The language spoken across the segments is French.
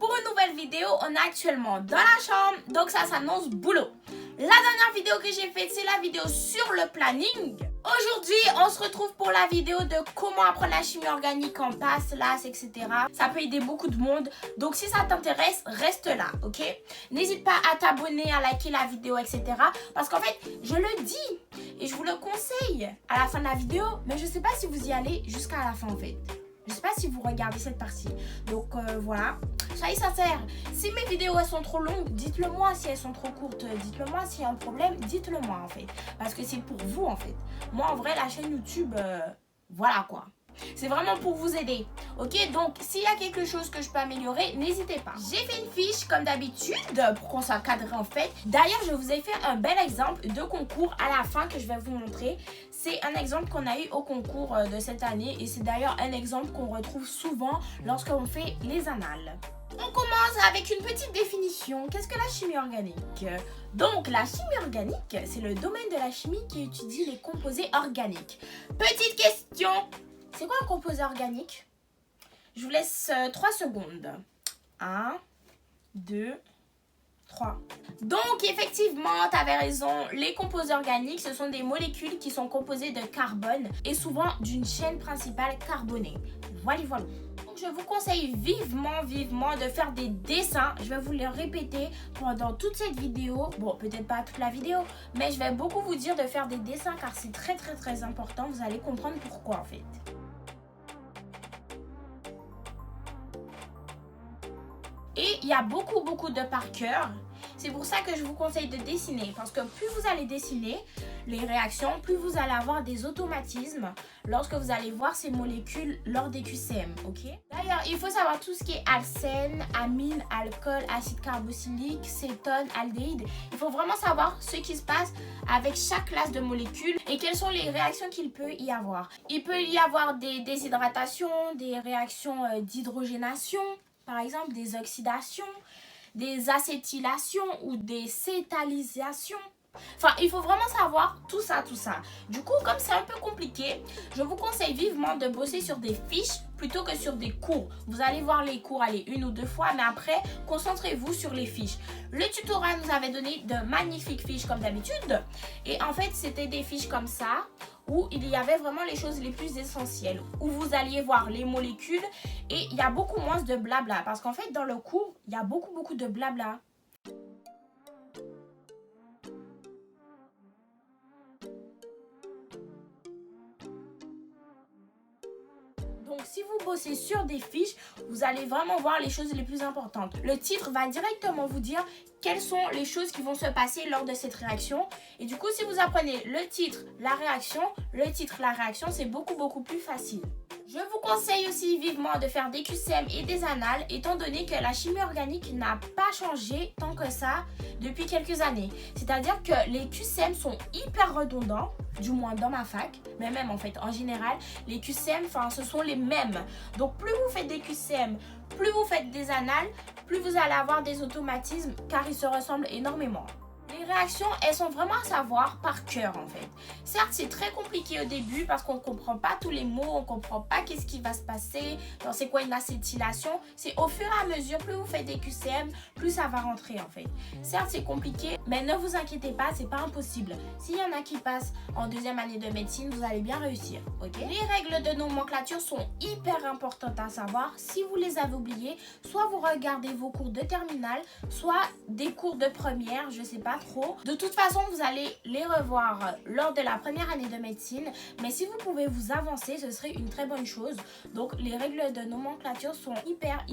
pour une nouvelle vidéo. On est actuellement dans la chambre, donc ça s'annonce boulot. La dernière vidéo que j'ai faite, c'est la vidéo sur le planning. Aujourd'hui, on se retrouve pour la vidéo de comment apprendre la chimie organique en PASS, LAS, etc. Ça peut aider beaucoup de monde. Donc si ça t'intéresse, reste là, ok? N'hésite pas à t'abonner, à liker la vidéo, etc. Parce qu'en fait, je le dis et je vous le conseille à la fin de la vidéo. Mais je ne sais pas si vous y allez jusqu'à la fin en fait. Je ne sais pas si vous regardez cette partie. Donc voilà. Soyez sincères. Si mes vidéos elles sont trop longues, dites-le moi. Si elles sont trop courtes, dites-le moi. S'il y a un problème, dites-le moi en fait. Parce que c'est pour vous en fait. Moi en vrai la chaîne YouTube, voilà quoi. C'est vraiment pour vous aider. Ok, donc s'il y a quelque chose que je peux améliorer, n'hésitez pas. J'ai fait une fiche comme d'habitude pour qu'on soit cadré en fait. D'ailleurs, je vous ai fait un bel exemple de concours à la fin que je vais vous montrer. C'est un exemple qu'on a eu au concours de cette année et c'est d'ailleurs un exemple qu'on retrouve souvent lorsqu'on fait les annales. On commence avec une petite définition. Qu'est-ce que la chimie organique? Donc, la chimie organique, c'est le domaine de la chimie qui étudie les composés organiques. Petite question. C'est quoi un composé organique? Je vous laisse 3 secondes. 1, 2, 3. Donc, effectivement, tu avais raison. Les composés organiques, ce sont des molécules qui sont composées de carbone et souvent d'une chaîne principale carbonée. Voilà, voilà. Donc, je vous conseille vivement de faire des dessins. Je vais vous les répéter pendant toute cette vidéo. Bon, peut-être pas toute la vidéo, mais je vais beaucoup vous dire de faire des dessins car c'est très important. Vous allez comprendre pourquoi en fait. Et il y a beaucoup de par cœur. C'est pour ça que je vous conseille de dessiner. Parce que plus vous allez dessiner les réactions, plus vous allez avoir des automatismes lorsque vous allez voir ces molécules lors des QCM. Ok? D'ailleurs, il faut savoir tout ce qui est alcène, amine, alcool, acide carboxylique, cétone, aldéhyde. Il faut vraiment savoir ce qui se passe avec chaque classe de molécules et quelles sont les réactions qu'il peut y avoir. Il peut y avoir des déshydratations, des réactions d'hydrogénation. Par exemple, des oxydations, des acétylations ou des cétalisations. Enfin, il faut vraiment savoir tout ça. Du coup, comme c'est un peu compliqué, je vous conseille vivement de bosser sur des fiches plutôt que sur des cours. Vous allez voir les cours aller 1 ou 2 fois, mais après, concentrez-vous sur les fiches. Le tutorat nous avait donné de magnifiques fiches comme d'habitude. Et en fait, c'était des fiches comme ça, où il y avait vraiment les choses les plus essentielles, où vous alliez voir les molécules et il y a beaucoup moins de blabla. Parce qu'en fait, dans le cours, il y a beaucoup de blabla. Donc, si vous bossez sur des fiches, vous allez vraiment voir les choses les plus importantes. Le titre va directement vous dire quelles sont les choses qui vont se passer lors de cette réaction. Et du coup, si vous apprenez le titre, la réaction, c'est beaucoup plus facile. Je vous conseille aussi vivement de faire des QCM et des annales, étant donné que la chimie organique n'a pas changé tant que ça depuis quelques années. C'est-à-dire que les QCM sont hyper redondants, du moins dans ma fac, mais même en fait en général, les QCM, ce sont les mêmes. Donc plus vous faites des QCM, plus vous faites des annales, plus vous allez avoir des automatismes car ils se ressemblent énormément. Les réactions, elles sont vraiment à savoir par cœur en fait. Certes, c'est très compliqué au début parce qu'on ne comprend pas tous les mots, on ne comprend pas qu'est-ce qui va se passer, c'est quoi une acétylation. C'est au fur et à mesure, plus vous faites des QCM, plus ça va rentrer en fait. Certes, c'est compliqué, mais ne vous inquiétez pas, c'est pas impossible. S'il y en a qui passent en 2e année de médecine, vous allez bien réussir. Okay? Les règles de nomenclature sont hyper importantes à savoir. Si vous les avez oubliées, soit vous regardez vos cours de terminale, soit des cours de première, je sais pas trop. De toute façon, vous allez les revoir lors de la première année de médecine, mais si vous pouvez vous avancer, ce serait une très bonne chose. Donc, les règles de nomenclature sont hyper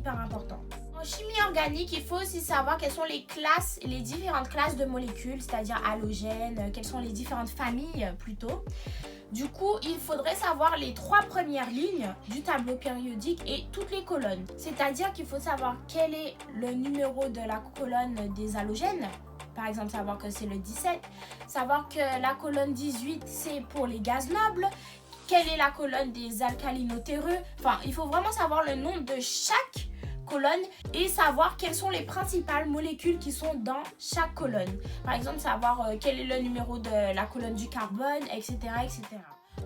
importantes. En chimie organique, il faut aussi savoir quelles sont les classes, les différentes classes de molécules, c'est-à-dire halogènes, quelles sont les différentes familles plutôt. Du coup, il faudrait savoir les 3 premières lignes du tableau périodique et toutes les colonnes. C'est-à-dire qu'il faut savoir quel est le numéro de la colonne des halogènes. Par exemple, savoir que c'est le 17. Savoir que la colonne 18, c'est pour les gaz nobles. Quelle est la colonne des alcalinotéreux? Enfin, il faut vraiment savoir le nom de chaque colonne et savoir quelles sont les principales molécules qui sont dans chaque colonne. Par exemple, savoir quel est le numéro de la colonne du carbone, etc.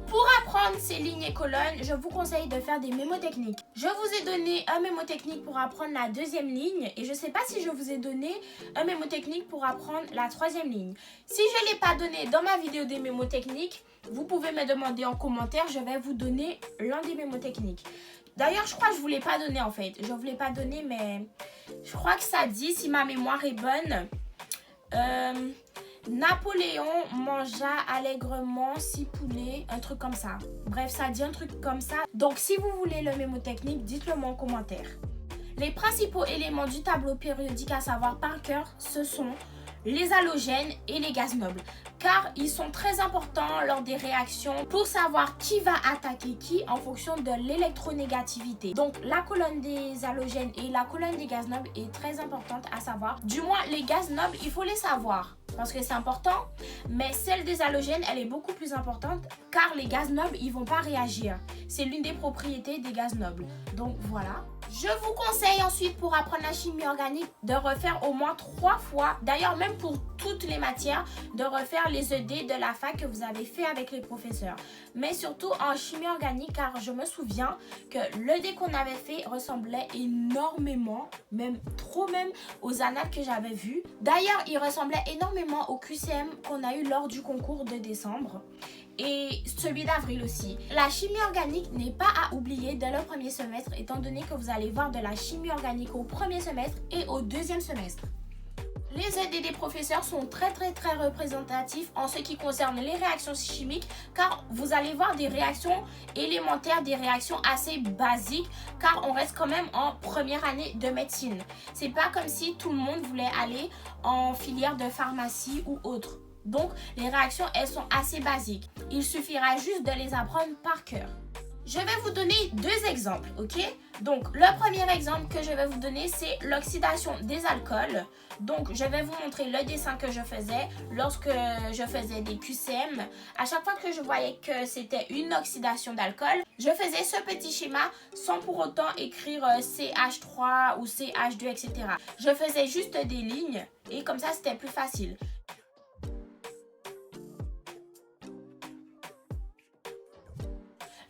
Pour apprendre ces lignes et colonnes, je vous conseille de faire des mémotechniques. Je vous ai donné un mémotechnique pour apprendre la deuxième ligne et je ne sais pas si je vous ai donné un mémotechnique pour apprendre la troisième ligne. Si je ne l'ai pas donné dans ma vidéo des mémotechniques, vous pouvez me demander en commentaire, je vais vous donner l'un des mémotechniques. D'ailleurs, je crois que je ne vous l'ai pas donné en fait. Je ne vous l'ai pas donné, mais je crois que ça dit, si ma mémoire est bonne, Napoléon mangea allègrement 6 poulets, un truc comme ça. Bref, ça dit un truc comme ça. Donc, si vous voulez le mémotechnique, dites-le moi en commentaire. Les principaux éléments du tableau périodique à savoir par cœur, ce sont les halogènes et les gaz nobles, car ils sont très importants lors des réactions pour savoir qui va attaquer qui en fonction de l'électronégativité. Donc la colonne des halogènes et la colonne des gaz nobles est très importante à savoir. Du moins les gaz nobles, il faut les savoir parce que c'est important, mais celle des halogènes, elle est beaucoup plus importante car les gaz nobles, ils vont pas réagir. C'est l'une des propriétés des gaz nobles. Donc voilà. Je vous conseille ensuite pour apprendre la chimie organique de refaire au moins 3 fois, d'ailleurs même pour toutes les matières, de refaire les ED de la fac que vous avez fait avec les professeurs. Mais surtout en chimie organique car je me souviens que l'ED qu'on avait fait ressemblait énormément, même trop même, aux annales que j'avais vues. D'ailleurs il ressemblait énormément au QCM qu'on a eu lors du concours de décembre. Et celui d'avril aussi. La chimie organique n'est pas à oublier dès le premier semestre étant donné que vous allez voir de la chimie organique au premier semestre et au deuxième semestre. Les ED des professeurs sont très représentatifs en ce qui concerne les réactions chimiques car vous allez voir des réactions élémentaires, des réactions assez basiques car on reste quand même en première année de médecine. C'est pas comme si tout le monde voulait aller en filière de pharmacie ou autre. Donc, les réactions, elles sont assez basiques. Il suffira juste de les apprendre par cœur. Je vais vous donner 2 exemples, ok? Donc, le premier exemple que je vais vous donner, c'est l'oxydation des alcools. Donc, je vais vous montrer le dessin que je faisais lorsque je faisais des QCM. À chaque fois que je voyais que c'était une oxydation d'alcool, je faisais ce petit schéma sans pour autant écrire CH3 ou CH2, etc. Je faisais juste des lignes et comme ça, c'était plus facile.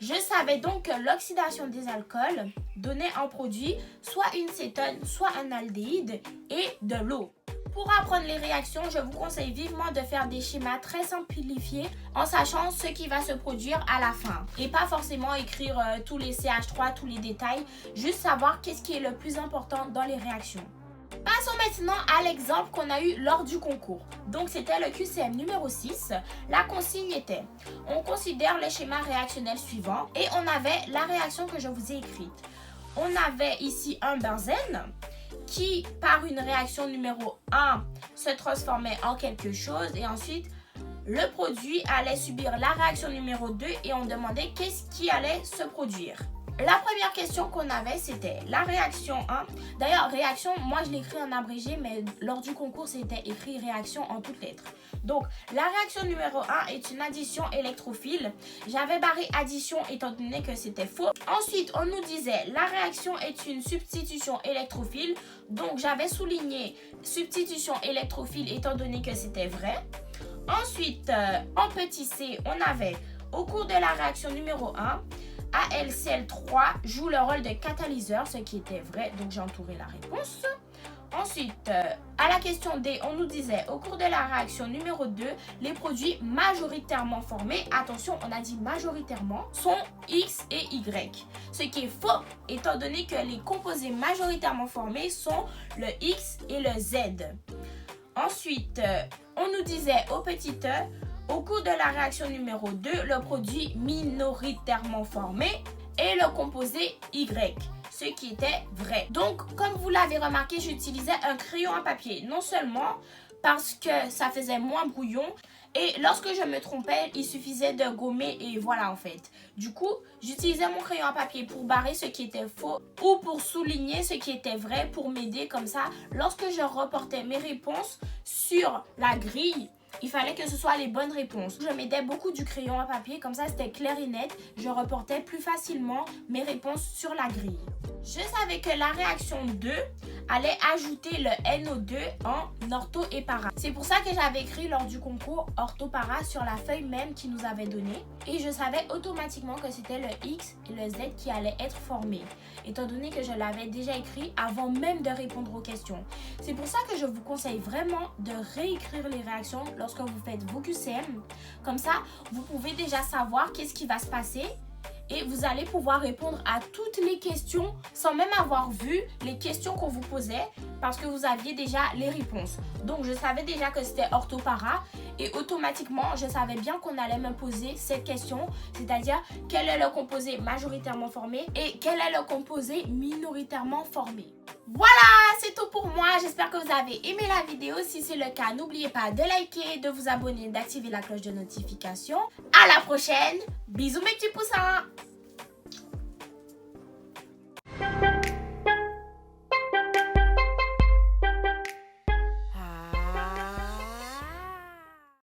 Je savais donc que l'oxydation des alcools donnait en produit soit une cétone, soit un aldéhyde et de l'eau. Pour apprendre les réactions, je vous conseille vivement de faire des schémas très simplifiés en sachant ce qui va se produire à la fin. Et pas forcément écrire tous les CH3, tous les détails, juste savoir qu'est-ce qui est le plus important dans les réactions. Passons maintenant à l'exemple qu'on a eu lors du concours. Donc c'était le QCM numéro 6. La consigne était, on considère le schéma réactionnel suivant et on avait la réaction que je vous ai écrite. On avait ici un benzène qui par une réaction numéro 1 se transformait en quelque chose et ensuite le produit allait subir la réaction numéro 2 et on demandait qu'est-ce qui allait se produire. La première question qu'on avait, c'était la réaction 1. D'ailleurs, réaction, moi je l'écris en abrégé, mais lors du concours, c'était écrit réaction en toutes lettres. Donc, la réaction numéro 1 est une addition électrophile. J'avais barré addition étant donné que c'était faux. Ensuite, on nous disait la réaction est une substitution électrophile. Donc, j'avais souligné substitution électrophile étant donné que c'était vrai. Ensuite, en petit c, on avait au cours de la réaction numéro 1, AlCl3 joue le rôle de catalyseur, ce qui était vrai, donc j'ai entouré la réponse. Ensuite, à la question D, on nous disait au cours de la réaction numéro 2, les produits majoritairement formés, attention, on a dit majoritairement, sont X et Y. Ce qui est faux, étant donné que les composés majoritairement formés sont le X et le Z. Ensuite, on nous disait au petit e, au cours de la réaction numéro 2, le produit minoritairement formé est le composé Y, ce qui était vrai. Donc, comme vous l'avez remarqué, j'utilisais un crayon à papier, non seulement parce que ça faisait moins brouillon, et lorsque je me trompais, il suffisait de gommer et voilà en fait. Du coup, j'utilisais mon crayon à papier pour barrer ce qui était faux ou pour souligner ce qui était vrai pour m'aider comme ça. Lorsque je reportais mes réponses sur la grille, il fallait que ce soit les bonnes réponses. Je m'aidais beaucoup du crayon à papier, comme ça c'était clair et net. Je reportais plus facilement mes réponses sur la grille. Je savais que la réaction 2 allait ajouter le NO2 en ortho et para. C'est pour ça que j'avais écrit lors du concours ortho-para sur la feuille même qu'ils nous avaient donnée. Et je savais automatiquement que c'était le X et le Z qui allaient être formés, étant donné que je l'avais déjà écrit avant même de répondre aux questions. C'est pour ça que je vous conseille vraiment de réécrire les réactions lorsque vous faites vos QCM. Comme ça, vous pouvez déjà savoir qu'est-ce qui va se passer. Et vous allez pouvoir répondre à toutes les questions sans même avoir vu les questions qu'on vous posait parce que vous aviez déjà les réponses. Donc, je savais déjà que c'était ortho-para et automatiquement, je savais bien qu'on allait me poser cette question, c'est-à-dire quel est le composé majoritairement formé et quel est le composé minoritairement formé. Voilà, c'est tout pour moi. J'espère que vous avez aimé la vidéo. Si c'est le cas, n'oubliez pas de liker, de vous abonner, d'activer la cloche de notification. À la prochaine. Bisous mes petits poussins.